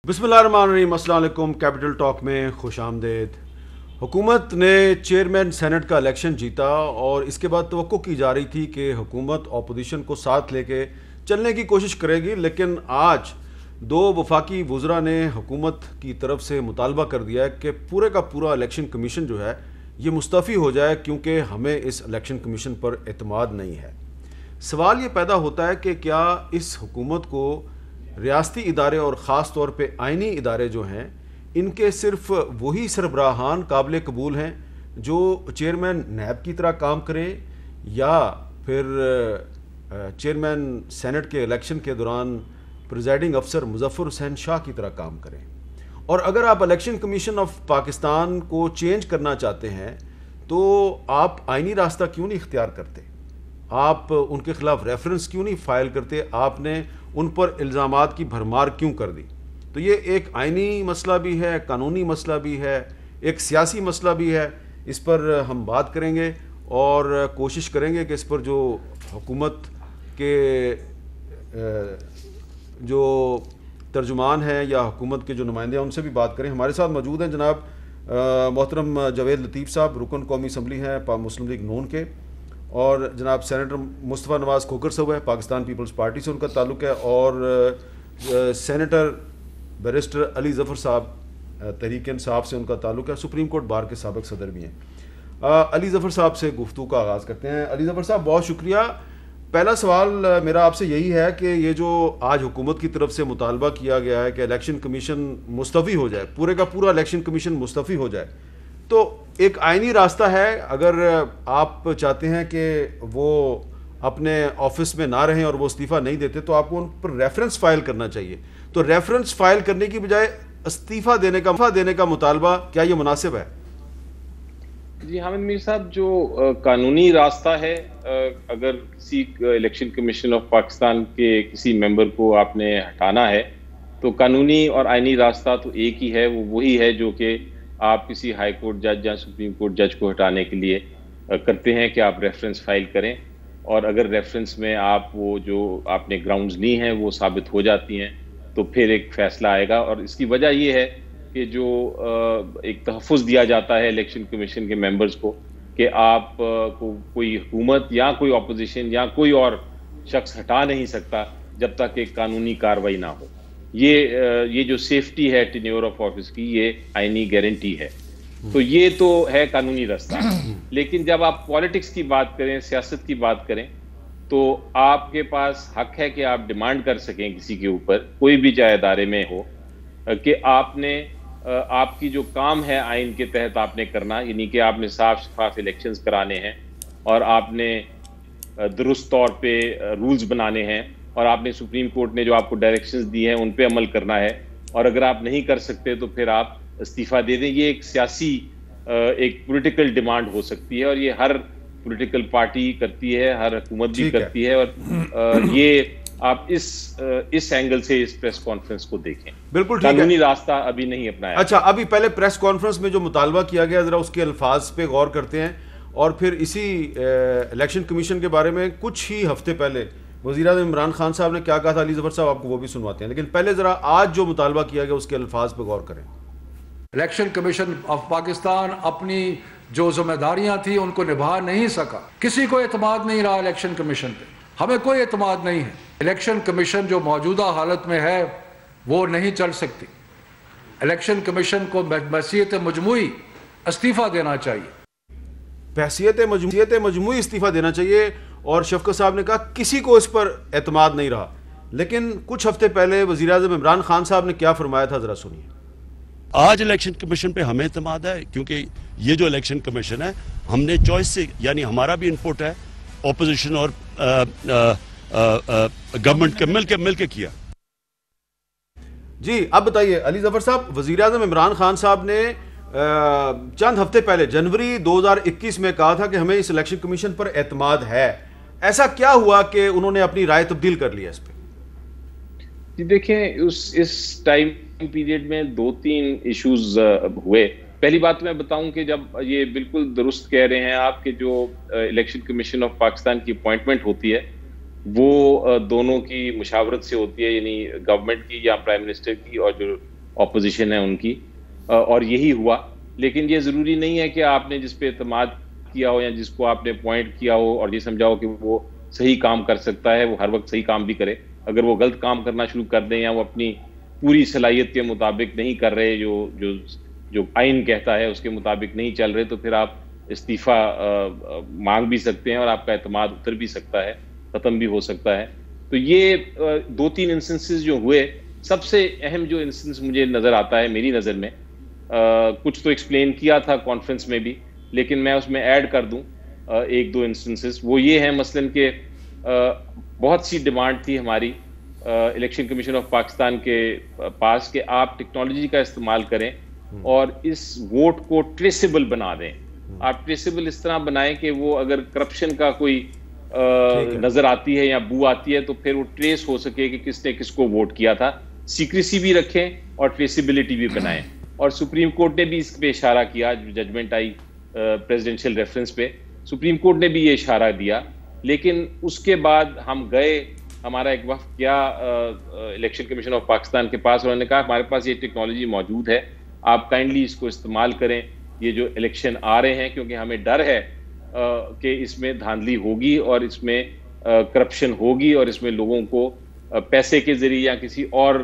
बिस्मिल्लाहिर्रहमानिर्रहीम, अस्सलाम वालेकुम। कैपिटल टॉक में खुश आमदेद। हुकूमत ने चेयरमैन सेनेट का इलेक्शन जीता और इसके बाद तवक्को की जा रही थी कि हुकूमत अपोजिशन को साथ लेके चलने की कोशिश करेगी, लेकिन आज दो वफाकी वज़रा ने हुकूमत की तरफ से मुतालबा कर दिया है कि पूरे का पूरा इलेक्शन कमीशन जो है ये मुस्तफ़ी हो जाए, क्योंकि हमें इस इलेक्शन कमीशन पर एतमाद नहीं है। सवाल ये पैदा होता है कि क्या इस हुकूमत को रियासती इदारे और ख़ास तौर पे आइनी इदारे जो हैं इनके सिर्फ वही सरबराहान काबिल कबूल हैं जो चेयरमैन नैब की तरह काम करें, या फिर चेयरमैन सेनेट के इलेक्शन के दौरान प्रिजाइडिंग अफसर मुजफ्फर हुसैन शाह की तरह काम करें। और अगर आप इलेक्शन कमीशन ऑफ पाकिस्तान को चेंज करना चाहते हैं तो आप आइनी रास्ता क्यों नहीं इख्तियार करते? आप उनके ख़िलाफ़ रेफरेंस क्यों नहीं फ़ाइल करते? आपने उन पर इल्ज़ामात की भरमार क्यों कर दी? तो ये एक आइनी मसला भी है, कानूनी मसला भी है, एक सियासी मसला भी है। इस पर हम बात करेंगे और कोशिश करेंगे कि इस पर जो हुकूमत के जो तर्जुमान हैं या हुकूमत के जो नुमाइंदे हैं उनसे भी बात करें। हमारे साथ मौजूद हैं जनाब मोहतरम जावेद लतीफ़ साहब, रुकन कौमी असम्बली हैं मुस्लिम लीग नून के, और जनाब सेनेटर मुस्तफ़ा नवाज़ खोखर साहब है, पाकिस्तान पीपल्स पार्टी से उनका ताल्लुक़ है, और सेनेटर बैरिस्टर अली ज़फ़र साहब तहरीक इंसाफ से उनका ताल्लुक़ है, सुप्रीम कोर्ट बार के साबिक़ सदर भी हैं। अली ज़फ़र साहब से गुफ्तगू का आगाज़ करते हैं। अली ज़फ़र साहब, बहुत शुक्रिया। पहला सवाल मेरा आपसे यही है कि ये जो आज हुकूमत की तरफ से मुतालबा किया गया है कि इलेक्शन कमीशन मुस्तफ़ी हो जाए, पूरे का पूरा इलेक्शन कमीशन मुस्तफ़ी हो जाए, तो एक आइनी रास्ता है। अगर आप चाहते हैं कि वो अपने ऑफिस में ना रहें और वो इस्तीफ़ा नहीं देते तो आपको उन पर रेफरेंस फ़ाइल करना चाहिए। तो रेफरेंस फ़ाइल करने की बजाय इस्तीफ़ा देने का मुतालबा, क्या ये मुनासिब है? जी हामिद मीर साहब, जो कानूनी रास्ता है, अगर किसी इलेक्शन कमीशन ऑफ पाकिस्तान के किसी मेंबर को आपने हटाना है तो कानूनी और आइनी रास्ता तो एक ही है, वो वही है जो कि आप किसी हाई कोर्ट जज या सुप्रीम कोर्ट जज को हटाने के लिए करते हैं कि आप रेफरेंस फाइल करें, और अगर रेफरेंस में आप वो जो आपने ग्राउंड्स ली हैं वो साबित हो जाती हैं तो फिर एक फ़ैसला आएगा। और इसकी वजह ये है कि जो एक तहफ़्फ़ुज़ दिया जाता है इलेक्शन कमीशन के मेंबर्स को कि आप को कोई हुकूमत या कोई अपोजिशन या कोई और शख्स हटा नहीं सकता जब तक एक कानूनी कार्रवाई ना हो। ये जो सेफ्टी है टेन्योर ऑफ ऑफिस की, ये आईनी गारंटी है। तो ये तो है कानूनी रास्ता। लेकिन जब आप पॉलिटिक्स की बात करें, सियासत की बात करें, तो आपके पास हक है कि आप डिमांड कर सकें किसी के ऊपर, कोई भी चाहे अदारे में हो, कि आपने आपकी जो काम है आइन के तहत आपने करना, यानी कि आपने साफ शफाफ इलेक्शंस कराने हैं और आपने दुरुस्त तौर पे रूल्स बनाने हैं, और आपने सुप्रीम कोर्ट ने जो आपको डायरेक्शंस दी हैं उन पे अमल करना है, और अगर आप नहीं कर सकते तो फिर आप इस्तीफा दे दें। ये एक सियासी एक पॉलिटिकल डिमांड हो सकती है, और ये हर पॉलिटिकल पार्टी करती है, हर हुकूमत भी करती है, और ये आप इस एंगल से इस प्रेस कॉन्फ्रेंस को देखें। बिल्कुल ठीक है। कानूनी रास्ता अभी नहीं अपनाया। अच्छा, अभी पहले प्रेस कॉन्फ्रेंस में जो मुतालबा किया गया जरा उसके अल्फाज पे गौर करते हैं, और फिर इसी इलेक्शन कमीशन के बारे में कुछ ही हफ्ते पहले वज़ीर-ए-आज़म इमरान खान साहब ने क्या कहा था। अली ज़फ़र साहब, आपको वो भी सुनवाते हैं, लेकिन पहले जरा आज जो मुतालबा किया गया उसके अल्फाज पे गौर करें। इलेक्शन कमीशन ऑफ पाकिस्तान अपनी जो जिम्मेदारियां थी उनको निभा नहीं सका। किसी को एतमाद नहीं रहा इलेक्शन कमीशन पे, हमें कोई एतमाद नहीं है। इलेक्शन कमीशन जो मौजूदा हालत में है वो नहीं चल सकती। इलेक्शन कमीशन को बहसीयत मजमूई इस्तीफा देना चाहिए, बहसीयत मजमूई इस्तीफा देना चाहिए। और शफकत साहब ने कहा किसी को इस पर एतमाद नहीं रहा। लेकिन कुछ हफ्ते पहले वज़ीर-ए-आज़म इमरान खान साहब ने क्या फरमाया था, जरा सुनिए। आज इलेक्शन कमीशन पे हमें एतमाद है, क्योंकि ये जो इलेक्शन कमीशन है हमने चॉइस से, यानी हमारा भी इनपुट है, ऑपोजिशन और गवर्नमेंट के मिल के किया। जी, अब बताइए अली ज़फ़र साहब, वज़ीर-ए-आज़म इमरान खान साहब ने चंद हफ्ते पहले जनवरी 2021 में कहा था कि हमें इस इलेक्शन कमीशन पर एतमाद है। ऐसा क्या हुआ कि उन्होंने अपनी राय तब्दील कर लिया इस पर? जी देखें, इस टाइम पीरियड में 2-3 इश्यूज हुए। पहली बात मैं बताऊं कि जब ये बिल्कुल दुरुस्त कह रहे हैं आप कि जो इलेक्शन कमीशन ऑफ पाकिस्तान की अपॉइंटमेंट होती है वो दोनों की मुशावरत से होती है, यानी गवर्नमेंट की या प्राइम मिनिस्टर की और जो ऑपोजिशन है उनकी, और यही हुआ। लेकिन ये ज़रूरी नहीं है कि आपने जिस पे एतमाद किया हो या जिसको आपने पॉइंट किया हो और ये समझाओ कि वो सही काम कर सकता है, वो हर वक्त सही काम भी करे। अगर वो गलत काम करना शुरू कर दें या वो अपनी पूरी सलाहियत के मुताबिक नहीं कर रहे, जो आइन कहता है उसके मुताबिक नहीं चल रहे, तो फिर आप इस्तीफ़ा मांग भी सकते हैं और आपका एतमाद उतर भी सकता है, ख़त्म भी हो सकता है। तो ये 2-3 इंस्टेंसेस जो हुए, सबसे अहम जो इंस्टेंस मुझे नज़र आता है मेरी नज़र में, कुछ तो एक्सप्लेन किया था कॉन्फ्रेंस में भी, लेकिन मैं उसमें ऐड कर दूं 1-2 इंस्टेंसेस। वो ये है मसलन के बहुत सी डिमांड थी हमारी इलेक्शन कमीशन ऑफ पाकिस्तान के पास कि आप टेक्नोलॉजी का इस्तेमाल करें और इस वोट को ट्रेसेबल बना दें। आप ट्रेसेबल इस तरह बनाएं कि वो अगर करप्शन का कोई नजर आती है या बू आती है तो फिर वो ट्रेस हो सके कि किसने किसको वोट किया था। सीक्रेसी भी रखें और ट्रेसिबिलिटी भी बनाएं। और सुप्रीम कोर्ट ने भी इस पे इशारा किया, जो जजमेंट आई प्रेसिडेंशियल रेफरेंस पे, सुप्रीम कोर्ट ने भी ये इशारा दिया। लेकिन उसके बाद हम गए, हमारा एक वक्त गया इलेक्शन कमीशन ऑफ पाकिस्तान के पास, उन्होंने कहा हमारे पास ये टेक्नोलॉजी मौजूद है, आप काइंडली इसको इस्तेमाल करें ये जो इलेक्शन आ रहे हैं, क्योंकि हमें डर है कि इसमें धांधली होगी और इसमें करप्शन होगी और इसमें लोगों को पैसे के जरिए या किसी और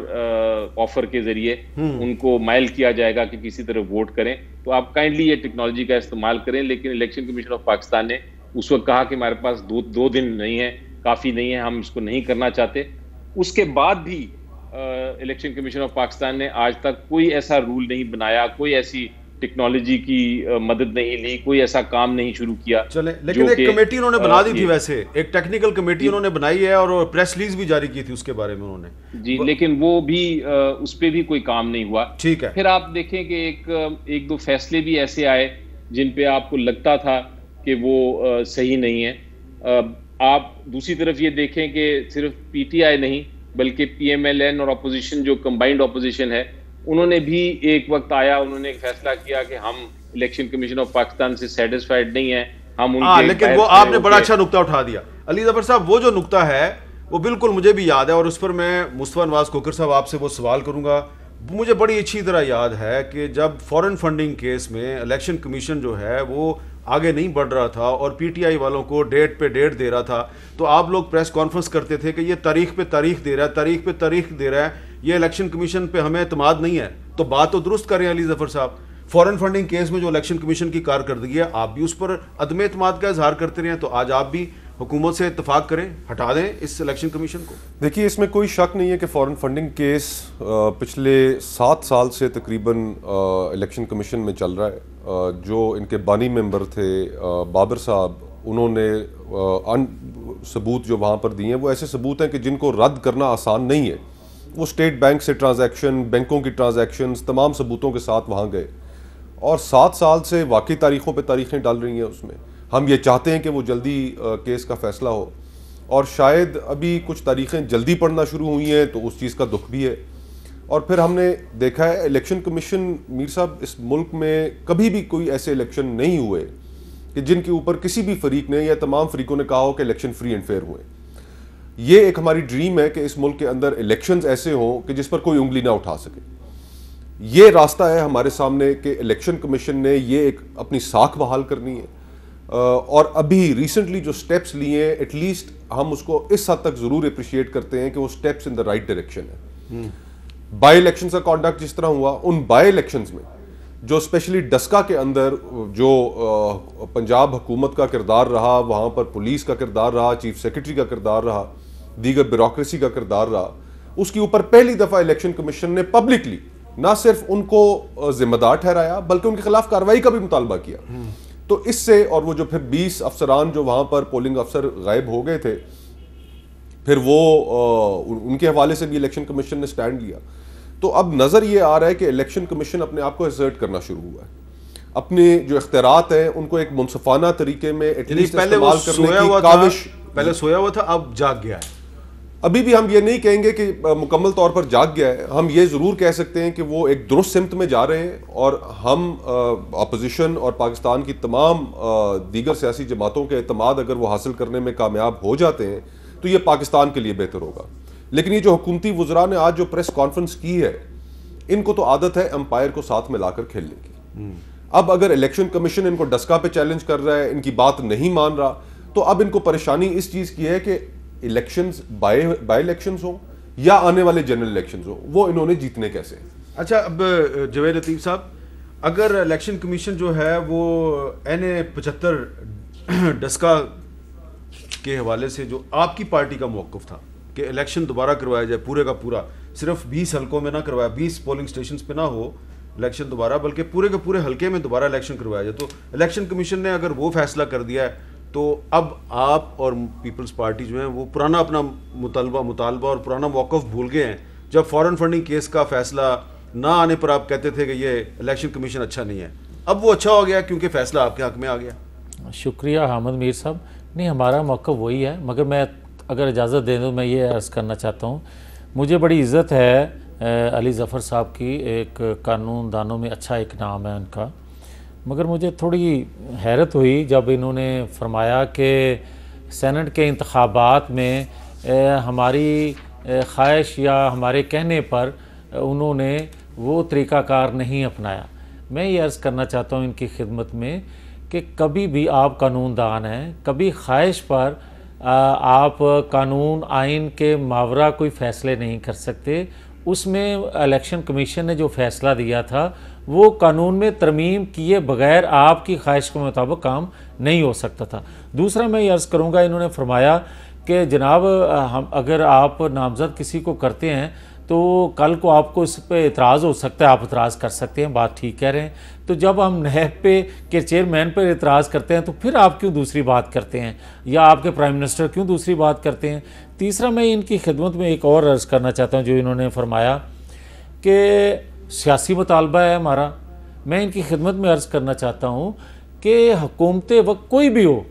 ऑफर के जरिए उनको माइल किया जाएगा कि किसी तरह वोट करें। तो आप काइंडली ये टेक्नोलॉजी का इस्तेमाल करें। लेकिन इलेक्शन कमीशन ऑफ पाकिस्तान ने उस वक्त कहा कि हमारे पास दो दिन नहीं है, काफ़ी नहीं है, हम इसको नहीं करना चाहते। उसके बाद भी इलेक्शन कमीशन ऑफ पाकिस्तान ने आज तक कोई ऐसा रूल नहीं बनाया, कोई ऐसी टेक्नोलॉजी की मदद नहीं ली, कोई ऐसा काम नहीं शुरू किया। चले, लेकिन एक कमेटी उन्होंने बना दी थी, वैसे एक टेक्निकल कमेटी उन्होंने बनाई है और प्रेस रिलीज भी जारी की थी उसके बारे में उन्होंने जी, लेकिन वो भी उस पर भी कोई काम नहीं हुआ। ठीक है। फिर आप देखें कि एक दो फैसले भी ऐसे आए जिन पे आपको लगता था कि वो सही नहीं है। आप दूसरी तरफ ये देखें कि सिर्फ पीटीआई नहीं बल्कि पीएमएलएन और अपोजिशन, जो कंबाइंड अपोजिशन है, उन्होंने भी एक वक्त आया, उन्होंने एक फैसला किया कि हम इलेक्शन कमीशन ऑफ पाकिस्तान से सेटिस्फाइड नहीं है, हम उनके लेकिन वो आपने बड़ा अच्छा नुक्ता उठा दिया अली ज़फ़र साहब। वो जो नुक्ता है वो बिल्कुल मुझे भी याद है और उस पर मैं मुस्तफ़ा नवाज़ खोखर साहब आपसे वो सवाल करूंगा। मुझे बड़ी अच्छी तरह याद है कि जब फॉरेन फंडिंग केस में इलेक्शन कमीशन जो है वो आगे नहीं बढ़ रहा था और पीटीआई वालों को डेट पे डेट दे रहा था, तो आप लोग प्रेस कॉन्फ्रेंस करते थे कि ये तारीख पे तारीख दे रहा है, तारीख पे तारीख दे रहा है, ये इलेक्शन कमीशन पे हमें एतमाद नहीं है। तो बात तो दुरुस्त करें अली ज़फ़र साहब, फॉरेन फंडिंग केस में जो इलेक्शन कमीशन की कारकर्दगी है, आप भी उस पर अदम एतमाद का इजहार करते रहे, तो आज आप भी हुकूमत से इत्तफाक करें, हटा दें इस इलेक्शन कमीशन को। देखिए, इसमें कोई शक नहीं है कि फॉरेन फंडिंग केस पिछले 7 साल से तकरीबन इलेक्शन कमीशन में चल रहा है। जो इनके बानी मेंबर थे बाबर साहब, उन्होंने सबूत जो वहाँ पर दिए हैं वो ऐसे सबूत हैं कि जिनको रद्द करना आसान नहीं है। वो स्टेट बैंक से ट्रांजैक्शन, बैंकों की ट्रांजैक्शंस, तमाम सबूतों के साथ वहाँ गए और 7 साल से वाकई तारीखों पे तारीखें डाल रही हैं उसमें। हम ये चाहते हैं कि वो जल्दी केस का फैसला हो और शायद अभी कुछ तारीखें जल्दी पड़ना शुरू हुई हैं तो उस चीज़ का दुख भी है। और फिर हमने देखा है इलेक्शन कमीशन, मीर साहब, इस मुल्क में कभी भी कोई ऐसे इलेक्शन नहीं हुए कि जिनके ऊपर किसी भी फरीक ने या तमाम फरीकों ने कहा हो कि इलेक्शन फ्री एंड फेयर हुए। ये एक हमारी ड्रीम है कि इस मुल्क के अंदर इलेक्शंस ऐसे हों कि जिस पर कोई उंगली ना उठा सके। ये रास्ता है हमारे सामने कि इलेक्शन कमीशन ने ये एक अपनी साख बहाल करनी है और अभी रिसेंटली जो स्टेप्स लिए हैं, एटलीस्ट हम उसको इस हद तक ज़रूर अप्रिशिएट करते हैं कि वो steps in the right direction है। बाई इलेक्शन का कॉन्डक्ट जिस तरह हुआ, उन बाई इलेक्शंस में जो स्पेशली डस्का के अंदर जो पंजाब हुकूमत का किरदार रहा, वहाँ पर पुलिस का किरदार रहा, चीफ सेक्रेटरी का किरदार रहा, दीगर ब्यूरोक्रेसी का किरदार रहा, उसके ऊपर पहली दफ़ा इलेक्शन कमीशन ने पब्लिकली ना सिर्फ उनको जिम्मेदार ठहराया बल्कि उनके खिलाफ कार्रवाई का भी मुतालबा किया। तो इससे, और वो जो फिर 20 अफसरान जो वहाँ पर पोलिंग अफसर गायब हो गए थे, फिर वो उनके हवाले से भी इलेक्शन कमीशन ने स्टैंड लिया। तो अब नज़र ये आ रहा है कि इलेक्शन कमीशन अपने आप को असर्ट करना शुरू हुआ है, अपने जो इख्तियारात हैं उनको एक मुनसफाना तरीके में एटलीस्ट इस्तेमाल करने की काविश। पहले सोया हुआ था, अब जाग गया है। अभी भी हम ये नहीं कहेंगे कि मुकम्मल तौर पर जाग गया है, हम ये ज़रूर कह सकते हैं कि वो एक दुरुस्त सिमत में जा रहे हैं और हम अपोजिशन और पाकिस्तान की तमाम दीगर सियासी जमातों के एतमाद अगर वो हासिल करने में कामयाब हो जाते हैं तो ये पाकिस्तान के लिए बेहतर होगा। लेकिन ये जो हुकूमती वुज़रा ने आज जो प्रेस कॉन्फ्रेंस की है, इनको तो आदत है अंपायर को साथ में लाकर खेलने की। अब अगर इलेक्शन कमीशन इनको डस्का पे चैलेंज कर रहा है, इनकी बात नहीं मान रहा, तो अब इनको परेशानी इस चीज की है कि इलेक्शंस बाय इलेक्शंस हो या आने वाले जनरल इलेक्शंस हो, वो इन्होंने जीतने कैसे। अच्छा, अब जवेद लतीफ साहब, अगर इलेक्शन कमीशन जो है वो NA-75 डस्का के हवाले से जो आपकी पार्टी का मौक़िफ़ था कि इलेक्शन दोबारा करवाया जाए, पूरे का पूरा, सिर्फ 20 हलकों में ना करवाया, 20 पोलिंग स्टेशन पे ना हो इलेक्शन दोबारा, बल्कि पूरे के पूरे हलके में दोबारा इलेक्शन करवाया जाए, तो इलेक्शन कमीशन ने अगर वो फैसला कर दिया है तो अब आप और पीपल्स पार्टी जो है वो पुराना अपना मुतालबा और पुराना मौक़िफ़ भूल गए हैं। जब फॉरेन फंडिंग केस का फैसला ना आने पर आप कहते थे कि ये इलेक्शन कमीशन अच्छा नहीं है, अब वो अच्छा हो गया क्योंकि फैसला आपके हक में आ गया। शुक्रिया हामिद मीर साहब। नहीं, हमारा मौक़िफ़ वही है, मगर मैं अगर इजाज़त दे दूँ मैं ये अर्ज़ करना चाहता हूँ, मुझे बड़ी इज़्ज़त है अली ज़फ़र साहब की, एक कानून दानों में अच्छा एक नाम है उनका, मगर मुझे थोड़ी हैरत हुई जब इन्होंने फरमाया कि सेनेट के इंतखाबात में हमारी ख्वाहिश या हमारे कहने पर उन्होंने वो तरीक़ाकार नहीं अपनाया। मैं ये अर्ज़ करना चाहता हूँ इनकी खिदमत में कि कभी भी आप कानूनदान हैं, कभी ख्वाहिश पर आप कानून आइन के मावरा कोई फ़ैसले नहीं कर सकते। उसमें इलेक्शन कमीशन ने जो फ़ैसला दिया था वो कानून में तरमीम किए बगैर आपकी ख्वाहिश के मुताबिक काम नहीं हो सकता था। दूसरा मैं ये अर्ज़ करूँगा, इन्होंने फरमाया कि जनाब हम अगर आप नामज़द किसी को करते हैं तो कल को आपको इस पर एतराज़ हो सकता है, आप एतराज़ कर सकते हैं, बात ठीक कह रहे हैं। तो जब हम नैब पे के चेयरमैन पर एतराज़ करते हैं तो फिर आप क्यों दूसरी बात करते हैं, या आपके प्राइम मिनिस्टर क्यों दूसरी बात करते हैं। तीसरा मैं इनकी खिदमत में एक और अर्ज़ करना चाहता हूँ, जो इन्होंने फरमाया कि सियासी मुतालबा है हमारा। मैं इनकी खिदमत में अर्ज़ करना चाहता हूँ कि हुकूमत वक्त कोई भी हो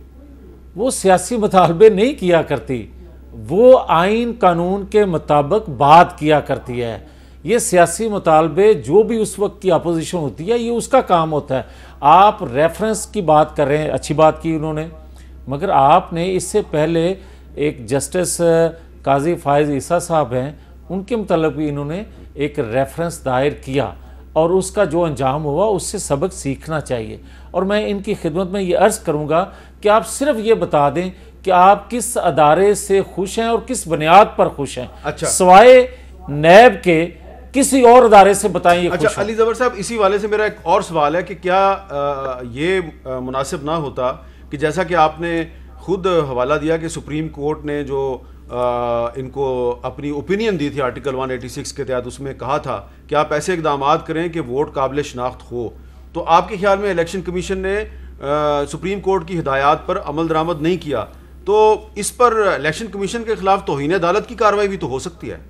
वो सियासी मुतालबे नहीं किया करती, वो आइन कानून के मुताबिक बात किया करती है। ये सियासी मुतालबे जो भी उस वक्त की अपोजिशन होती है ये उसका काम होता है। आप रेफरेंस की बात कर रहे हैं, अच्छी बात की उन्होंने, मगर आपने इससे पहले एक जस्टिस काजी फायज़ ईसा साहब हैं, उनके मतलब भी इन्होंने एक रेफरेंस दायर किया और उसका जो अंजाम हुआ उससे सबक सीखना चाहिए। और मैं इनकी खिदमत में ये अर्ज़ करूँगा कि आप सिर्फ ये बता दें कि आप किस अदारे से खुश हैं और किस बुनियाद पर खुश हैं। अच्छा, सवाए नैब के किसी और अदारे से बताएं। अच्छा अली ज़फ़र साहब, इसी वाले से मेरा एक और सवाल है कि क्या ये मुनासिब ना होता कि जैसा कि आपने खुद हवाला दिया कि सुप्रीम कोर्ट ने जो इनको अपनी ओपिनियन दी थी आर्टिकल 186 के तहत, उसमें कहा था कि आप ऐसे इकदाम करें कि वोट काबिल शनाख्त हो, तो आपके ख्याल में इलेक्शन कमीशन ने सुप्रीम कोर्ट की हिदायत पर अमल दरामद नहीं किया, तो इस पर इलेक्शन कमीशन के खिलाफ तौहीन अदालत की कार्रवाई भी तो हो सकती है।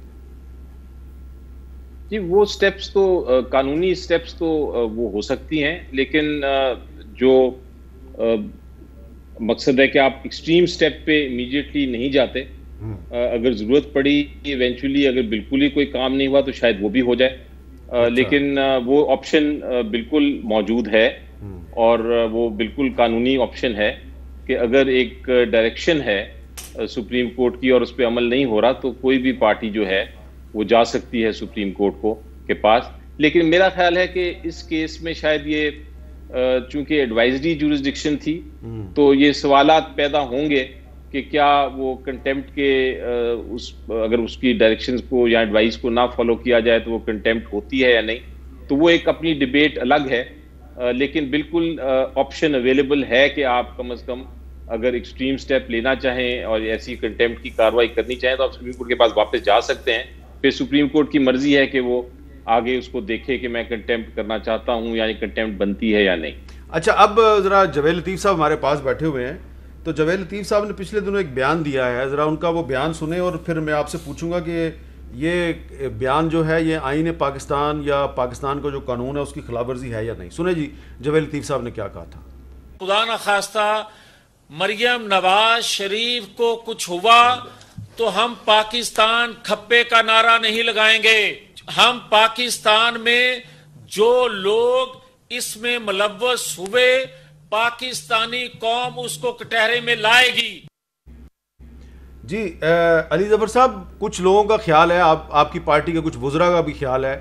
जी, वो स्टेप्स तो कानूनी स्टेप्स तो वो हो सकती हैं, लेकिन जो मकसद है कि आप एक्सट्रीम स्टेप पे इमीडिएटली नहीं जाते। अगर ज़रूरत पड़ी इवेंचुअली, अगर बिल्कुल ही कोई काम नहीं हुआ तो शायद वो भी हो जाए। लेकिन वो ऑप्शन बिल्कुल मौजूद है और वो बिल्कुल कानूनी ऑप्शन है कि अगर एक डायरेक्शन है सुप्रीम कोर्ट की और उस पर अमल नहीं हो रहा तो कोई भी पार्टी जो है वो जा सकती है सुप्रीम कोर्ट के पास। लेकिन मेरा ख्याल है कि इस केस में शायद ये चूंकि एडवाइजरी जुरिस्डिक्शन थी तो ये सवालात पैदा होंगे कि क्या वो कंटेम्प्ट के अगर उसकी डायरेक्शंस को या एडवाइस को ना फॉलो किया जाए तो वो कंटेम्प्ट होती है या नहीं, तो वो एक अपनी डिबेट अलग है। लेकिन बिल्कुल ऑप्शन अवेलेबल है कि आप कम से कम अगर एक्सट्रीम स्टेप लेना चाहें और ऐसी कंटेम्प्ट की कार्रवाई करनी चाहें तो आप सुप्रीम कोर्ट के पास वापस जा सकते हैं। फिर सुप्रीम कोर्ट की मर्जी है कि वो आगे उसको देखे कि मैं कंटेम्प्ट करना चाहता हूं, यानी कंटेम्प्ट बनती है या नहीं। अच्छा, अब जरा जवेद लतीफ़ साहब हमारे पास बैठे हुए हैं, तो जवेद लतीफ़ साहब ने पिछले दिनों एक बयान दिया है, ज़रा उनका वो बयान सुने और फिर मैं आपसे पूछूंगा कि ये बयान जो है ये आईन पाकिस्तान या पाकिस्तान का जो कानून है उसकी खिलाफवर्जी है या नहीं। सुने जी जवेद लतीफ़ साहब ने क्या कहा था। खुदा न खास्ता मरियम नवाज शरीफ को कुछ हुआ तो हम पाकिस्तान खप्पे का नारा नहीं लगाएंगे। हम पाकिस्तान में जो लोग इसमें मुलव्वस हुए पाकिस्तानी कौम उसको कटहरे में लाएगी। जी अली ज़फ़र साहब, कुछ लोगों का ख्याल है, आपकी पार्टी के कुछ वुज़रा का भी ख्याल है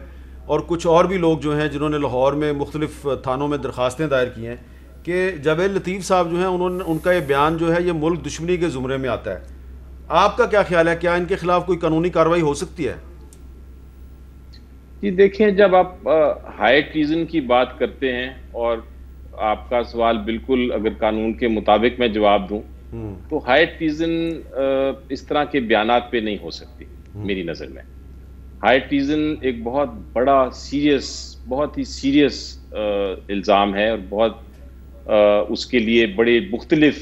और कुछ और भी लोग जो हैं जिन्होंने लाहौर में मुख्तलिफ थानों में दरख्वास्तें दायर की हैं कि जावेद लतीफ़ साहब जो हैं उनका ये बयान जो है ये मुल्क दुश्मनी के ज़ुमरे में आता है। आपका क्या ख्याल है, क्या इनके खिलाफ कोई कानूनी कार्रवाई हो सकती है? जी देखिए, जब आप हाई ट्रीजन की बात करते हैं और आपका सवाल बिल्कुल अगर कानून के मुताबिक मैं जवाब दूं तो हाई ट्रीजन इस तरह के बयानात पे नहीं हो सकती मेरी नज़र में। हाई ट्रीजन एक बहुत बड़ा बहुत ही सीरियस इल्ज़ाम है और बहुत उसके लिए बड़े मुख्तलिफ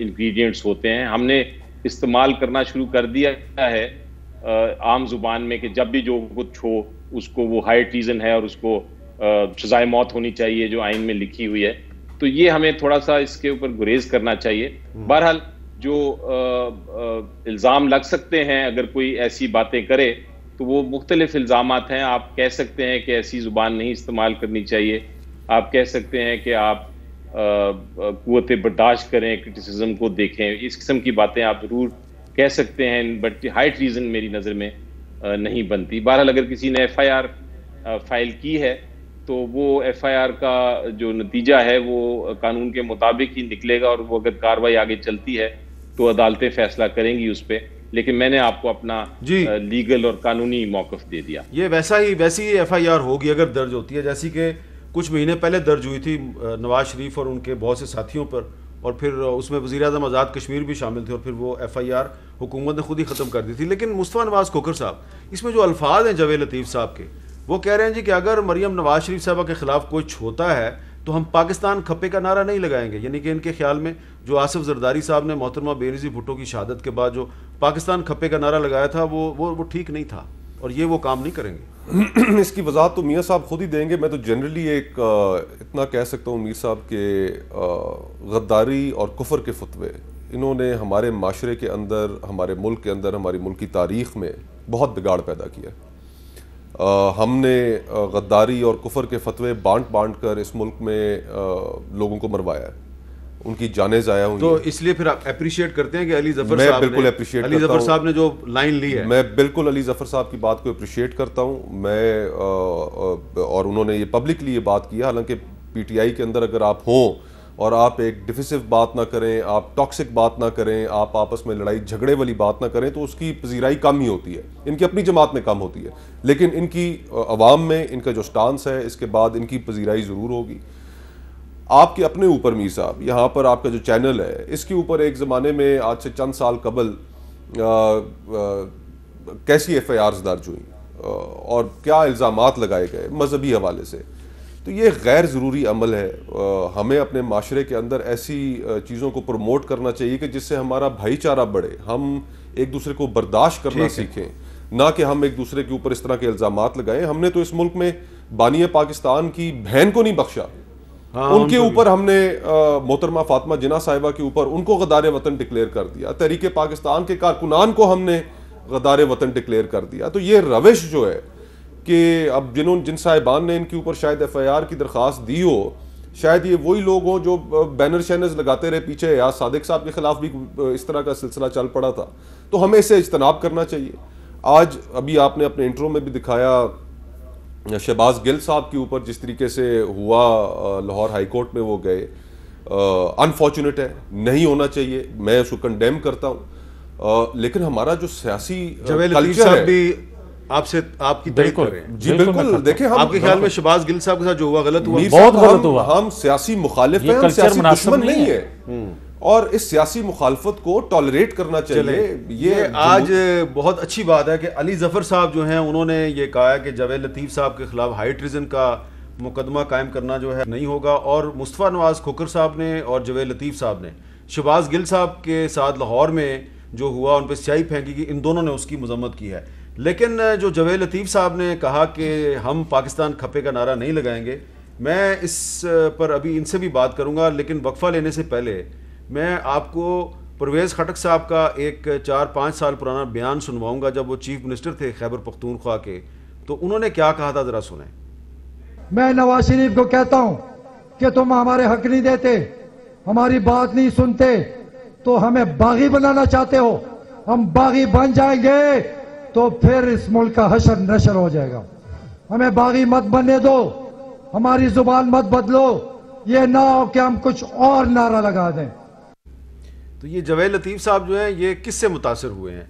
इंग्रेडिएंट्स होते हैं। हमने इस्तेमाल करना शुरू कर दिया है आम जुबान में कि जब भी जो कुछ हो उसको वो हाई ट्रीजन है और उसको सजाए मौत होनी चाहिए जो आइन में लिखी हुई है। तो ये हमें थोड़ा सा इसके ऊपर गुरेज करना चाहिए। बहरहाल जो इल्ज़ाम लग सकते हैं अगर कोई ऐसी बातें करे तो वो मुख्तलिफ इल्ज़ामात हैं। आप कह सकते हैं कि ऐसी ज़ुबान नहीं इस्तेमाल करनी चाहिए, आप कह सकते हैं कि आप कुव्वत बर्दाश्त करें, क्रिटिसिज्म को देखें, इस किस्म की बातें आप ज़रूर कह सकते हैं, बट हाई ट्रीजन मेरी नज़र में नहीं बनती। बहरहाल अगर किसी ने FIR फाइल की है तो वो FIR का जो नतीजा है वो कानून के मुताबिक ही निकलेगा और वो अगर कार्रवाई आगे चलती है तो अदालतें फैसला करेंगी उस पर। लेकिन मैंने आपको अपना लीगल और कानूनी मौक़िफ़ दे दिया। ये वैसी ही FIR होगी अगर दर्ज होती है, जैसी कि कुछ महीने पहले दर्ज हुई थी नवाज शरीफ और उनके बहुत से साथियों पर, और फिर उसमें वज़ीर-ए-आज़म आज़ाद कश्मीर भी शामिल थे और फिर वो FIR हुकूमत ने खुद ही ख़त्म कर दी थी। लेकिन मुस्तफ़ा नवाज़ खोखर साहब, इसमें जो अल्फाज हैं जावेद लतीफ़ साहब के, वो कह रहे हैं जी कि अगर मरियम नवाज शरीफ साहबा के ख़िलाफ़ कुछ होता है तो हम पाकिस्तान खप्पे का नारा नहीं लगाएंगे। यानी कि इनके ख्याल में जो आसिफ जरदारी साहब ने मोहतरमा बेनज़ीर भुट्टो की शहादत के बाद जो पाकिस्तान खप्पे का नारा लगाया था वो ठीक नहीं था और ये वो काम नहीं करेंगे। इसकी वजाहत तो मियाँ साहब खुद ही देंगे। मैं तो जनरली इतना कह सकता हूँ मीर साहब के गद्दारी और कुफर के फतवे इन्होंने हमारे माशरे के अंदर, हमारे मुल्क के अंदर, हमारी मुल्क की तारीख़ में बहुत बिगाड़ पैदा किया। हमने गद्दारी और कुफर के फतवे बांट कर इस मुल्क में लोगों को मरवाया है, उनकी जानें ज़ाया हुई। तो इसलिए फिर आप अप्रिशिएट करते हैं कि अली ज़फ़र साहब, बिल्कुल अप्रिशिएट अली ज़फ़र साहब ने जो लाइन ली है, मैं बिल्कुल अली ज़फ़र साहब की बात को अप्रिशिएट करता हूँ। मैं और उन्होंने ये पब्लिकली ये बात की। हालांकि PTI के अंदर अगर आप हों और आप एक डिफिसिव बात ना करें, आप टॉक्सिक बात ना करें, आप आपस में लड़ाई झगड़े वाली बात ना करें तो उसकी पजीराई कम ही होती है, इनकी अपनी जमात में कम होती है। लेकिन इनकी अवाम में इनका जो स्टांस है इसके बाद इनकी पजीराई ज़रूर होगी। आपके अपने ऊपर मीर साहब, यहाँ पर आपका जो चैनल है इसके ऊपर एक ज़माने में आज से चंद साल कबल कैसी FIRs दर्ज हुई और क्या इल्ज़ामात लगाए गए मजहबी हवाले से। तो ये गैर ज़रूरी अमल है। हमें अपने माशरे के अंदर ऐसी चीज़ों को प्रमोट करना चाहिए कि जिससे हमारा भाईचारा बढ़े, हम एक दूसरे को बर्दाश्त करना सीखें, ना कि हम एक दूसरे के ऊपर इस तरह के इल्ज़ामात लगाएं। हमने तो इस मुल्क में बानिया पाकिस्तान की बहन को नहीं बख्शा, उनके ऊपर हमने मोहतरमा फातिमा जिन्ना साहिबा के ऊपर उनको गद्दार वतन डिक्लेयर कर दिया, तहरीक पाकिस्तान के कारकुनान को हमने गद्दार वतन डिक्लेयर कर दिया। तो ये रविश जो है कि अब जिन साहिबान ने इनके ऊपर शायद FIR की दरख्वास्त दी हो, शायद ये वही लोग हों जो बैनर शैनर्स लगाते रहे पीछे। या सादिक साहब के खिलाफ भी इस तरह का सिलसिला चल पड़ा था। तो हमें इससे इज्तनाब करना चाहिए। आज अभी आपने अपने इंट्रो में भी दिखाया शहबाज गिल साहब के ऊपर जिस तरीके से हुआ, लाहौर हाई कोर्ट में वो गए, अनफॉर्चुनेट है, नहीं होना चाहिए, मैं उसको कंडेम करता हूँ। लेकिन हमारा जो सियासी कल्चर है आपसे आपकी तैयारी करें। जी बिल्कुल, देखिए हम आपके ख्याल में शहबाज गिल साहब के साथ जो हुआ गलत हुआ, बहुत गलत हुआ। हम सियासी मुखालिफ हैं, हम सियासी दुश्मन नहीं है और इस सियासी मुखालफत को टॉलरेट करना चाहिए। ये आज बहुत अच्छी बात है कि अली ज़फ़र साहब जो हैं उन्होंने ये कहा है कि जावेद लतीफ़ साहब के खिलाफ हाई ट्रीजन का मुकदमा कायम करना जो है नहीं होगा। और मुस्तफ़ा नवाज़ खोखर साहब ने और जावेद लतीफ़ साहब ने शहबाज गिल साहब के साथ लाहौर में जो हुआ उन पर स्याही फेंकी गई, इन दोनों ने उसकी मजम्मत की है। लेकिन जो जावेद लतीफ़ साहब ने कहा कि हम पाकिस्तान खप्पे का नारा नहीं लगाएंगे, मैं इस पर अभी इनसे भी बात करूंगा। लेकिन वक्फा लेने से पहले मैं आपको परवेज़ खटक साहब का एक 4-5 साल पुराना बयान सुनवाऊंगा जब वो चीफ मिनिस्टर थे खैबर पख्तूनख्वा के। तो उन्होंने क्या कहा था, ज़रा सुने। मैं नवाज शरीफ को कहता हूं कि तुम हमारे हक नहीं देते, हमारी बात नहीं सुनते, तो हमें बागी बनाना चाहते हो। हम बागी बन जाएंगे तो फिर इस मुल्क का हशर नशर हो जाएगा। हमें बागी मत बनने दो, हमारी जुबान मत बदलो, ये ना हो कि हम कुछ और नारा लगा दें। तो ये जवेद लतीफ़ साहब जो हैं ये किससे मुतासर हुए हैं,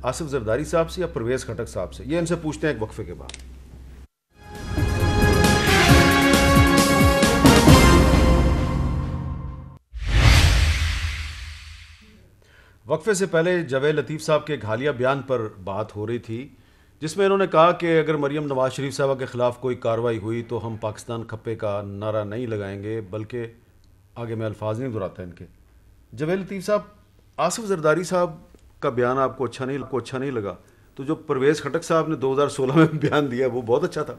आसिफ जरदारी साहब से या परवेज़ खटक साहब से? ये इनसे पूछते हैं एक वक्फे के बाद। वक्फे से पहले जवेद लतीफ़ साहब के एक हालिया बयान पर बात हो रही थी, जिसमें इन्होंने कहा कि अगर मरियम नवाज शरीफ साहब के ख़िलाफ़ कोई कार्रवाई हुई तो हम पाकिस्तान खप्पे का नारा नहीं लगाएंगे, बल्कि आगे मैं अल्फाज नहीं दोहराता इनके। जवेद लतीफ़ साहब, आसिफ जरदारी साहब का बयान आपको अच्छा नहीं लगा, तो जो परवेज़ खटक साहब ने 2016 में बयान दिया वो बहुत अच्छा था।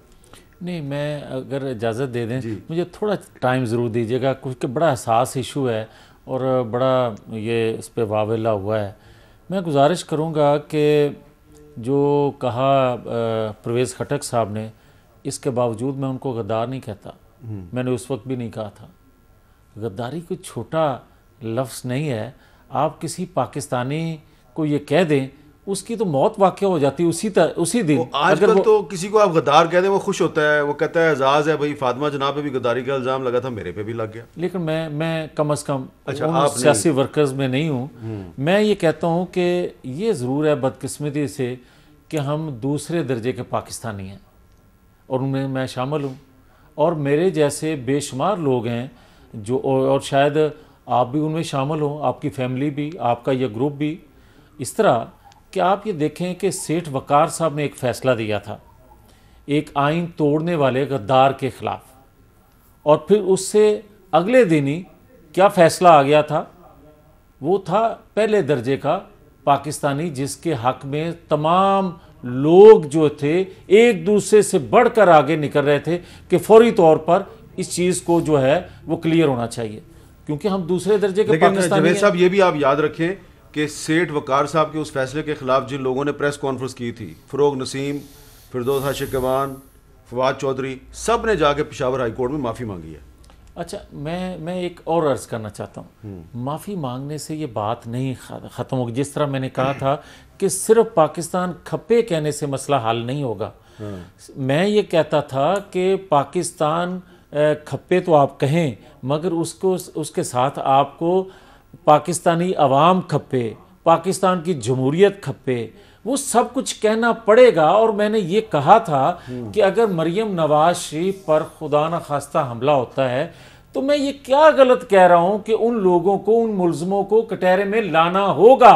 नहीं, मैं अगर इजाज़त दे दें मुझे थोड़ा टाइम ज़रूर दीजिएगा, क्योंकि बड़ा हसास इशू है और बड़ा ये इस पर वावेला हुआ है। मैं गुजारिश करूँगा कि जो कहा परवेज़ खटक साहब ने, इसके बावजूद मैं उनको गद्दार नहीं कहता। मैंने उस वक्त भी नहीं कहा था। गद्दारी कोई छोटा लफ्ज़ नहीं है। आप किसी पाकिस्तानी को ये कह दें, उसकी तो मौत वाक़या हो जाती है उसी दिन। आजकल तो किसी को आप गद्दार कह दें वो खुश होता है, वो कहता है एजाज़ है भाई, फातिमा जनाब पे भी गद्दारी का इल्ज़ाम लगा था, मेरे पे भी लग गया। लेकिन मैं कम अज़ कम आप सियासी वर्कर्स में नहीं हूँ। मैं ये कहता हूँ कि ये ज़रूर है बदकिस्मती से कि हम दूसरे दर्जे के पाकिस्तानी हैं और उनमें मैं शामिल हूँ, और मेरे जैसे बेशुमार लोग हैं जो, और शायद आप भी उनमें शामिल हों, आपकी फैमिली भी, आपका यह ग्रुप भी। इस तरह कि आप ये देखें कि सेठ वकार साहब ने एक फ़ैसला दिया था एक आइन तोड़ने वाले गद्दार के ख़िलाफ़, और फिर उससे अगले दिन ही क्या फ़ैसला आ गया था? वो था पहले दर्जे का पाकिस्तानी, जिसके हक़ में तमाम लोग जो थे एक दूसरे से बढ़कर आगे निकल रहे थे कि फौरी तौर पर इस चीज़ को जो है वो क्लियर होना चाहिए, क्योंकि हम दूसरे दर्जे के पाकिस्तानी। जवेद साहब, ये भी आप याद रखें कि सेठ वकार साहब के उस फैसले के खिलाफ जिन लोगों ने प्रेस कॉन्फ्रेंस की थी, फ़रोग नसीम, फिरदौस हाशिकवान, फवाद चौधरी, सब ने जाके पेशावर हाई कोर्ट में माफ़ी मांगी है। अच्छा, मैं एक और अर्ज़ करना चाहता हूँ। माफ़ी मांगने से ये बात नहीं ख़त्म होगी। जिस तरह मैंने कहा था कि सिर्फ पाकिस्तान खप्पे कहने से मसला हल नहीं होगा। मैं ये कहता था कि पाकिस्तान खप्पे तो आप कहें, मगर उसके साथ आपको पाकिस्तानी अवाम खप्पे, पाकिस्तान की जमहूरियत खप्पे, वो सब कुछ कहना पड़ेगा। और मैंने ये कहा था कि अगर मरियम नवाज शरीफ पर खुदा न खास्ता हमला होता है तो मैं ये क्या गलत कह रहा हूं कि उन लोगों को, उन मुल्ज़िमों को कटहरे में लाना होगा।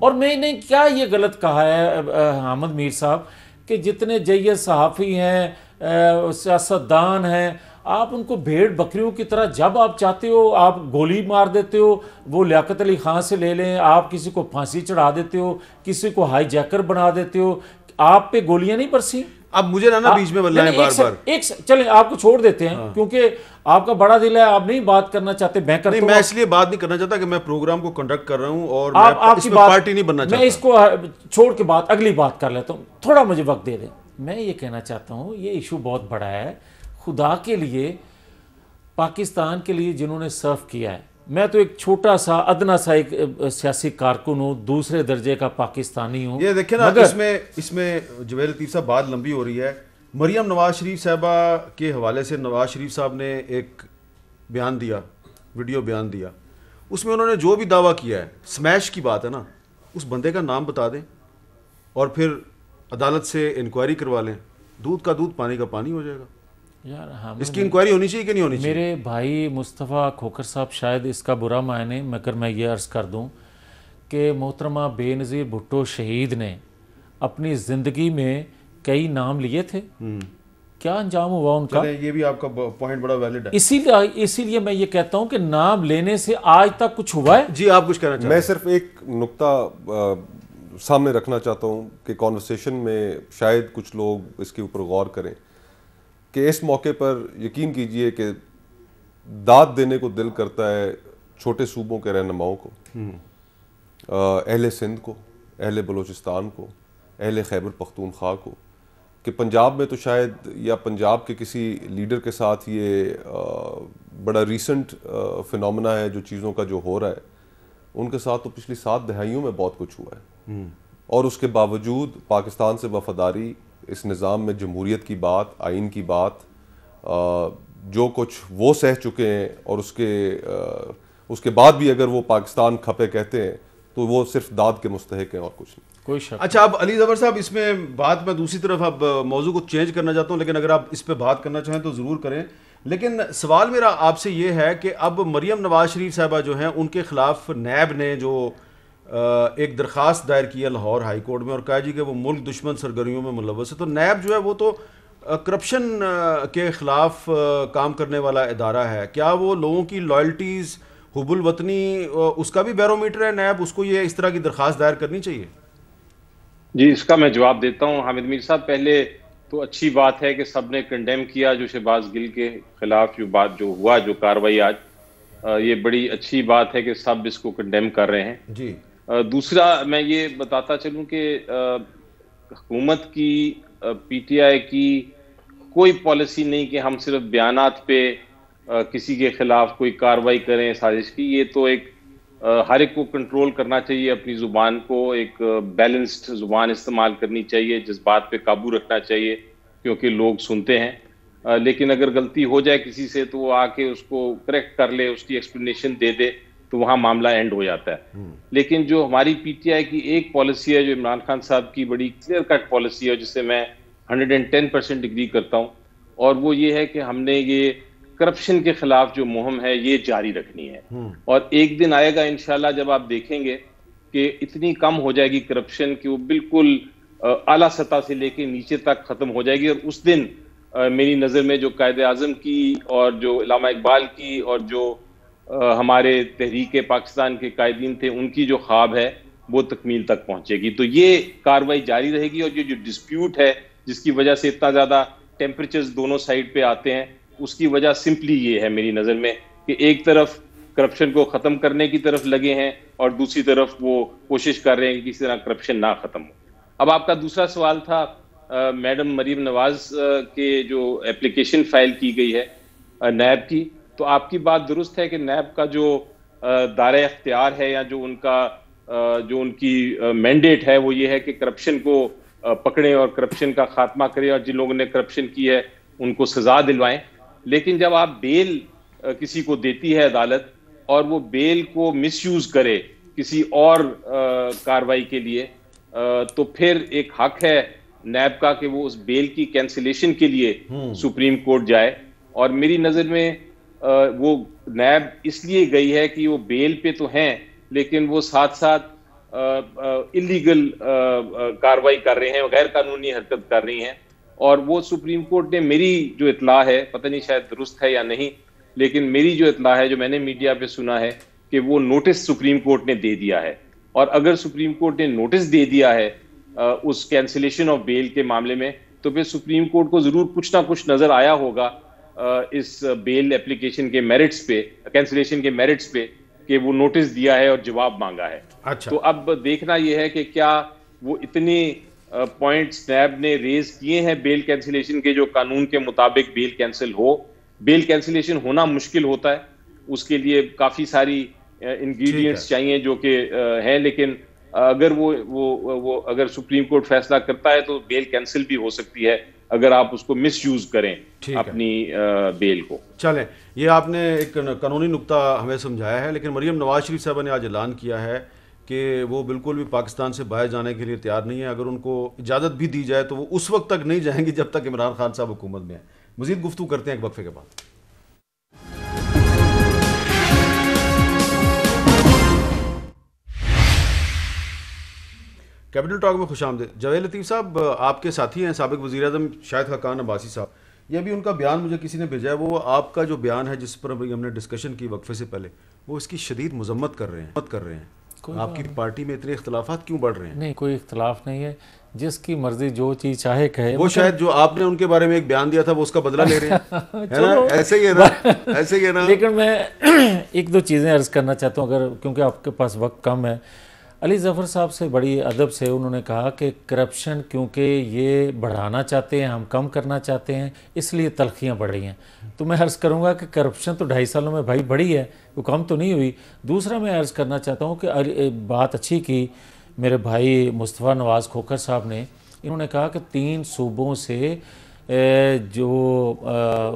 और मैंने क्या ये गलत कहा है हामिद मीर साहब कि जितने जय्यद सहाफ़ी हैं, सियासतदान हैं, आप उनको भेड़ बकरियों की तरह जब आप चाहते हो आप गोली मार देते हो। वो लियाकत अली खान से ले लें, आप किसी को फांसी चढ़ा देते हो, किसी को हाई जैकर बना देते हो। आप पे गोलियां नहीं बरसी। अब मुझे ना बीच में बोलना है बार-बार। चलें आपको छोड़ देते हैं, क्योंकि आपका बड़ा दिल है, आप नहीं बात करना चाहते। मैं इसलिए बात नहीं करना चाहता कि मैं प्रोग्राम को कंडक्ट कर रहा हूं और मैं इसमें पार्टी नहीं बनना चाहता। मैं इसको छोड़ के अगली बात कर लेता हूँ, थोड़ा मुझे वक्त दे दें। मैं ये कहना चाहता हूँ ये इशू बहुत बड़ा है। खुदा के लिए, पाकिस्तान के लिए जिन्होंने सर्व किया है, मैं तो एक छोटा सा अदना सा एक सियासी कारकुन हूँ, दूसरे दर्जे का पाकिस्तानी हूँ। ये देखिए ना, इसमें जवेद लतीफ़ साहब बात लंबी हो रही है। मरियम नवाज शरीफ साहबा के हवाले से नवाज शरीफ साहब ने एक बयान दिया, वीडियो बयान दिया, उसमें उन्होंने जो भी दावा किया है, स्मैश की बात है ना, उस बंदे का नाम बता दें और फिर अदालत से इंक्वायरी करवा लें, दूध का दूध पानी का पानी हो जाएगा। यार हाँ, इसकी इंक्वायरी होनी चाहिए कि नहीं होनी चाहिए? मेरे भाई मुस्तफ़ा खोखर साहब शायद इसका बुरा माने, मगर मैं ये अर्ज़ कर दूं कि मोहतरमा बेनज़ीर भुट्टो शहीद ने अपनी ज़िंदगी में कई नाम लिए थे। क्या अंजाम हुआ उनका? ये भी आपका पॉइंट बड़ा वैलिड है। इसीलिए मैं ये कहता हूं कि नाम लेने से आज तक कुछ हुआ है? जी, आप कुछ कहना चाहते हैं? मैं सिर्फ एक नुक्ता सामने रखना चाहता हूं कि कॉन्वर्सेशन में शायद कुछ लोग इसके ऊपर गौर करें कि इस मौके पर यकीन कीजिए कि दाद देने को दिल करता है छोटे सूबों के रहनुमाओं को, अहले सिंध को, अहले बलूचिस्तान को, अहले खैबर पख्तूनख्वा को, कि पंजाब में तो शायद, या पंजाब के किसी लीडर के साथ ये बड़ा रीसेंट फिनोमेना है जो चीज़ों का जो हो रहा है, उनके साथ तो पिछली 7 दहाइयों में बहुत कुछ हुआ है। और उसके बावजूद पाकिस्तान से वफादारी इस निज़ाम में जमहूरियत की बात, आइन की बात, जो कुछ वो सह चुके हैं और उसके बाद भी अगर वो पाकिस्तान खपे कहते हैं तो वो सिर्फ दाद के मुस्तहिक हैं और कुछ नहीं, कोई शक। अच्छा, अब अली ज़फ़र साहब, इसमें बात मैं दूसरी तरफ अब मौजू को चेंज करना चाहता हूँ, लेकिन अगर आप इस पर बात करना चाहें तो ज़रूर करें। लेकिन सवाल मेरा आपसे ये है कि अब मरियम नवाज शरीफ साहबा जो हैं, उनके खिलाफ नैब ने जो एक दरख्वास्त दायर की है लाहौर हाई कोर्ट में और कहा जी कि वो मुल्क दुश्मन सरगर्मियों में मुलव्वस है, तो नैब जो है वो तो करप्शन के ख़िलाफ़ काम करने वाला इदारा है। क्या वो लोगों की लॉयल्टीज़, हुबुल वतनी, उसका भी बैरोमीटर है नैब? उसको ये इस तरह की दरख्वास्त दायर करनी चाहिए? जी, इसका मैं जवाब देता हूँ हामिद मीर साहब। पहले तो अच्छी बात है कि सब ने कंडेम किया जो शहबाज गिल के खिलाफ जो हुआ, जो कार्रवाई आज, ये बड़ी अच्छी बात है कि सब इसको कंडेम कर रहे हैं जी। दूसरा मैं ये बताता चलूं कि हुकूमत की, पीटीआई की कोई पॉलिसी नहीं कि हम सिर्फ बयानात पे किसी के खिलाफ कोई कार्रवाई करें साजिश की। ये तो एक हर एक को कंट्रोल करना चाहिए, अपनी ज़ुबान को एक बैलेंस्ड ज़ुबान इस्तेमाल करनी चाहिए, जज्बात पे काबू रखना चाहिए क्योंकि लोग सुनते हैं। लेकिन अगर गलती हो जाए किसी से तो वो आके उसको करेक्ट कर ले, उसकी एक्सप्लेनेशन दे दे, तो वहाँ मामला एंड हो जाता है। लेकिन जो हमारी पीटीआई की एक पॉलिसी है, जो इमरान खान साहब की बड़ी क्लियर कट पॉलिसी है, जिससे मैं 110% एग्री करता हूँ, और वो ये है कि हमने ये करप्शन के खिलाफ जो मुहिम है ये जारी रखनी है। और एक दिन आएगा इंशाल्लाह जब आप देखेंगे कि इतनी कम हो जाएगी करप्शन कि वो बिल्कुल आला सतह से लेके नीचे तक खत्म हो जाएगी। और उस दिन मेरी नज़र में जो कायदे आज़म की और जो इल्लामा इकबाल की और जो हमारे तहरीक पाकिस्तान के कायदीन थे, उनकी जो ख्वाब है वो तकमील तक पहुंचेगी। तो ये कार्रवाई जारी रहेगी। और ये जो डिस्प्यूट है जिसकी वजह से इतना ज़्यादा टेम्परेचर्स दोनों साइड पे आते हैं, उसकी वजह सिंपली ये है मेरी नज़र में कि एक तरफ करप्शन को ख़त्म करने की तरफ लगे हैं और दूसरी तरफ वो कोशिश कर रहे हैं कि किसी तरह करप्शन ना ख़त्म हो। अब आपका दूसरा सवाल था मैडम मरीम नवाज के जो एप्लीकेशन फाइल की गई है नैब की, तो आपकी बात दुरुस्त है कि नैब का जो दायरा इख्तियार है या जो उनकी मैंडेट है वो ये है कि करप्शन को पकड़े और करप्शन का खात्मा करें और जिन लोगों ने करप्शन की है उनको सजा दिलवाएं। लेकिन जब आप बेल किसी को देती है अदालत और वो बेल को मिसयूज करे किसी और कार्रवाई के लिए, तो फिर एक हक है नैब का कि वो उस बेल की कैंसिलेशन के लिए सुप्रीम कोर्ट जाए। और मेरी नज़र में वो नैब इसलिए गई है कि वो बेल पे तो हैं लेकिन वो साथ साथ इलीगल कार्रवाई कर रहे हैं, गैर कानूनी हरकत कर रही हैं। और वो सुप्रीम कोर्ट ने, मेरी जो इतला है, पता नहीं शायद दुरुस्त है या नहीं, लेकिन मेरी जो इतला है, जो मैंने मीडिया पे सुना है, कि वो नोटिस सुप्रीम कोर्ट ने दे दिया है। और अगर सुप्रीम कोर्ट ने नोटिस दे दिया है उस कैंसिलेशन ऑफ बेल के मामले में, तो फिर सुप्रीम कोर्ट को जरूर कुछ ना कुछ नजर आया होगा इस बेल एप्लीकेशन के मेरिट्स पे, कैंसिलेशन के मेरिट्स पे, कि वो नोटिस दिया है और जवाब मांगा है। अच्छा। तो अब देखना यह है कि क्या वो इतने पॉइंट्स नैब ने रेज किए हैं बेल कैंसिलेशन के जो कानून के मुताबिक बेल कैंसिल हो। बेल कैंसिलेशन होना मुश्किल होता है, उसके लिए काफी सारी इंग्रेडिएंट्स चाहिए जो कि हैं, लेकिन अगर वो अगर सुप्रीम कोर्ट फैसला करता है तो बेल कैंसिल भी हो सकती है अगर आप उसको मिसयूज करें अपनी बेल को। चलें, ये आपने एक कानूनी नुक्ता हमें समझाया है, लेकिन मरियम नवाज शरीफ साहबा ने आज ऐलान किया है कि वो बिल्कुल भी पाकिस्तान से बाहर जाने के लिए तैयार नहीं है। अगर उनको इजाज़त भी दी जाए तो वो उस वक्त तक नहीं जाएंगी जब तक इमरान खान साहब हुकूमत में है। मज़ीद गुफ्तगू करते हैं एक वक्फे के बाद। कैपिटल टॉक में खुशामदीद। जावेद लतीफ़ साहब आपके साथी हैं, साबिक़ वज़ीर-ए-आज़म शाहिद खाकान अब्बासी साहब। ये अभी उनका बयान मुझे किसी ने भेजा है, वो आपका जो बयान है जिस पर अभी हमने डिस्कशन की वक्फे से पहले, वो इसकी शदीद मजम्मत कर रहे हैं। आपकी पार्टी में इतने इख्तलाफात क्यों बढ़ रहे हैं? नहीं, कोई इख्तलाफ नहीं है, जिसकी मर्जी जो चीज़ चाहे कहे। वो शायद जो आपने उनके बारे में एक बयान दिया था वो उसका बदला ले रहे हैं है ना? ऐसे ही है ना? ऐसे ही है ना? लेकिन मैं एक दो चीज़ें अर्ज़ करना चाहता हूँ, अगर क्योंकि आपके पास वक्त कम है। अली ज़फ़र साहब से बड़ी अदब से उन्होंने कहा कि करप्शन क्योंकि ये बढ़ाना चाहते हैं, हम कम करना चाहते हैं, इसलिए तलखियाँ बढ़ रही हैं। तो मैं अर्ज़ करूँगा कि करप्शन तो 2.5 सालों में भाई बढ़ी है, वो कम तो नहीं हुई। दूसरा मैं अर्ज़ करना चाहता हूँ कि बात अच्छी की मेरे भाई मुस्तफ़ा नवाज़ खोखर साहब ने, इन्होंने कहा कि 3 सूबों से जो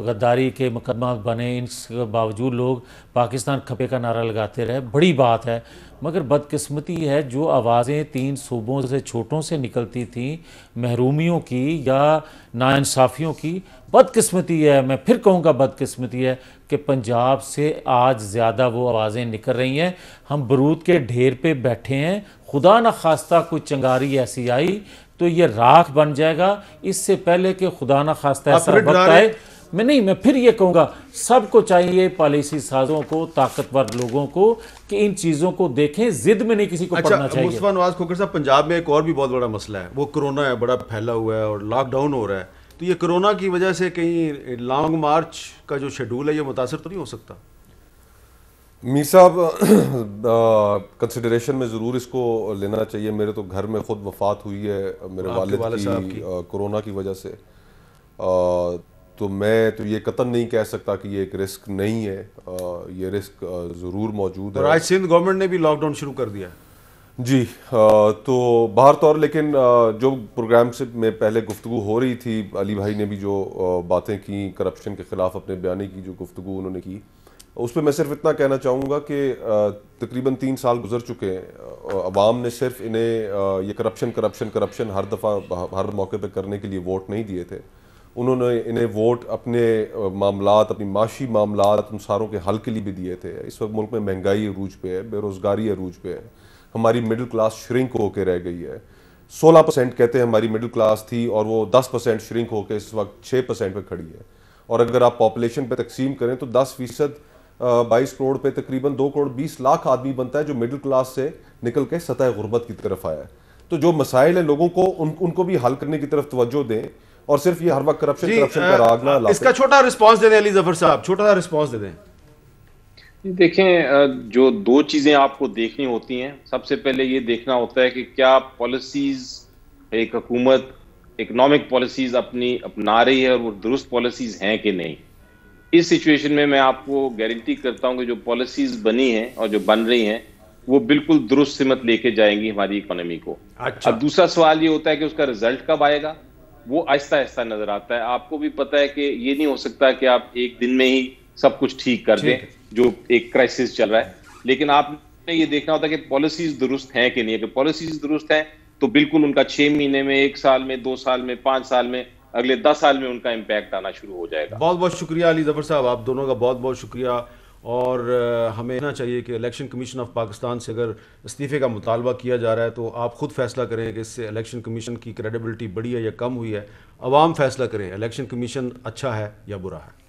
गद्दारी के मुकदमा बने, इसके बावजूद लोग पाकिस्तान खपे का नारा लगाते रहे, बड़ी बात है। मगर बदकिस्मती है जो आवाज़ें 3 सूबों से छोटों से निकलती थीं, महरूमियों की या नाइंसाफ़ियों की, बदकिस्मती है, मैं फिर कहूँगा बदकिस्मती है कि पंजाब से आज ज़्यादा वो आवाज़ें निकल रही हैं। हम बरूद के ढेर पे बैठे हैं, खुदा न खास्ता कोई चिंगारी ऐसी आई तो ये राख बन जाएगा। इससे पहले कि खुदा न खास्ता ऐसा वक्त आए, मैं फिर ये कहूँगा सबको चाहिए, पॉलिसी साजों को, ताकतवर लोगों को, कि इन चीज़ों को देखें, जिद में नहीं किसी को पड़ना चाहिए। मुस्तफा नवाज खोखर साहब, पंजाब में एक और भी बहुत बड़ा मसला है, वो कोरोना है, बड़ा फैला हुआ है और लॉकडाउन हो रहा है। तो ये कोरोना की वजह से कहीं लॉन्ग मार्च का जो शेड्यूल है ये मुतासर तो नहीं हो सकता? मीर साहब कंसिडरेशन में ज़रूर इसको लेना चाहिए। मेरे तो घर में ख़ुद वफ़ात हुई है मेरे वालिद की कोरोना की वजह से, तो मैं तो ये कतन नहीं कह सकता कि ये एक रिस्क नहीं है, ये रिस्क ज़रूर मौजूद है। और आज सिंध गवर्नमेंट ने भी लॉकडाउन शुरू कर दिया जी। तो बाहर तौर, लेकिन जो प्रोग्राम से में पहले गुफ्तगू हो रही थी, अली भाई ने भी जो बातें की करप्शन के ख़िलाफ़ अपने बयानी की जो गुफ्तगू उन्होंने की, उस पर मैं सिर्फ इतना कहना चाहूँगा कि तकरीबन 3 साल गुजर चुके हैं, अवाम ने सिर्फ इन्हें ये करप्शन हर दफ़ा हर मौके पर करने के लिए वोट नहीं दिए थे। उन्होंने इन्हें वोट अपने मामलात, अपनी माशी मामलात, उन सारों के हल के लिए भी दिए थे। इस वक्त मुल्क में महंगाई अरूज पे है, बेरोज़गारी अरूज पे है, हमारी मिडिल क्लास श्रिंक होकर रह गई है। 16% कहते हैं हमारी मिडिल क्लास थी और वो 10% श्रिंक होकर इस वक्त 6% पे खड़ी है। और अगर आप पॉपुलेशन पे तकसीम करें तो 10% 22 करोड़ पे तकरीबन 2 करोड़ 20 लाख आदमी बनता है जो मिडिल क्लास से निकल के सतह गुर्बत की तरफ आया है। तो जो मसाइल है लोगों को उनको भी हल करने की तरफ तवज्जो दें और सिर्फ ये हर वक्त करप्शन का राग ना लाएं। इसका छोटा रिस्पांस दे दें अली जफर साहब, छोटा सा रिस्पांस दे दें। देखें, जो 2 चीजें आपको देखनी होती हैं, सबसे पहले ये देखना होता है कि क्या पॉलिसीज एक हुकूमत इकोनॉमिक पॉलिसीज अपनी अपना रही है और वो दुरुस्त पॉलिसीज हैं कि नहीं। इस सिचुएशन में मैं आपको गारंटी करता हूं कि जो पॉलिसीज बनी हैं और जो बन रही हैं वो बिल्कुल दुरुस्त सिमत लेके जाएंगी हमारी इकोनॉमी को। अच्छा। अब दूसरा सवाल ये होता है कि उसका रिजल्ट कब आएगा, वो आहिस्ता आहिस्ता नजर आता है। आपको भी पता है कि ये नहीं हो सकता कि आप एक दिन में ही सब कुछ ठीक कर दें जो एक क्राइसिस चल रहा है, लेकिन आपने ये देखना होता है कि पॉलिसीज दुरुस्त हैं कि नहीं। अगर पॉलिसीज दुरुस्त हैं तो बिल्कुल उनका 6 महीने में, 1 साल में, 2 साल में, 5 साल में, अगले 10 साल में उनका इम्पैक्ट आना शुरू हो जाएगा। बहुत बहुत शुक्रिया अली जफर साहब, आप दोनों का बहुत बहुत शुक्रिया। और हमें कहना चाहिए कि इलेक्शन कमीशन ऑफ पाकिस्तान से अगर इस्तीफ़े का मुतालबा किया जा रहा है तो आप खुद फैसला करें कि इससे इलेक्शन कमीशन की क्रेडिबिलिटी बढ़ी है या कम हुई है। अवाम फैसला करें इलेक्शन कमीशन अच्छा है या बुरा है।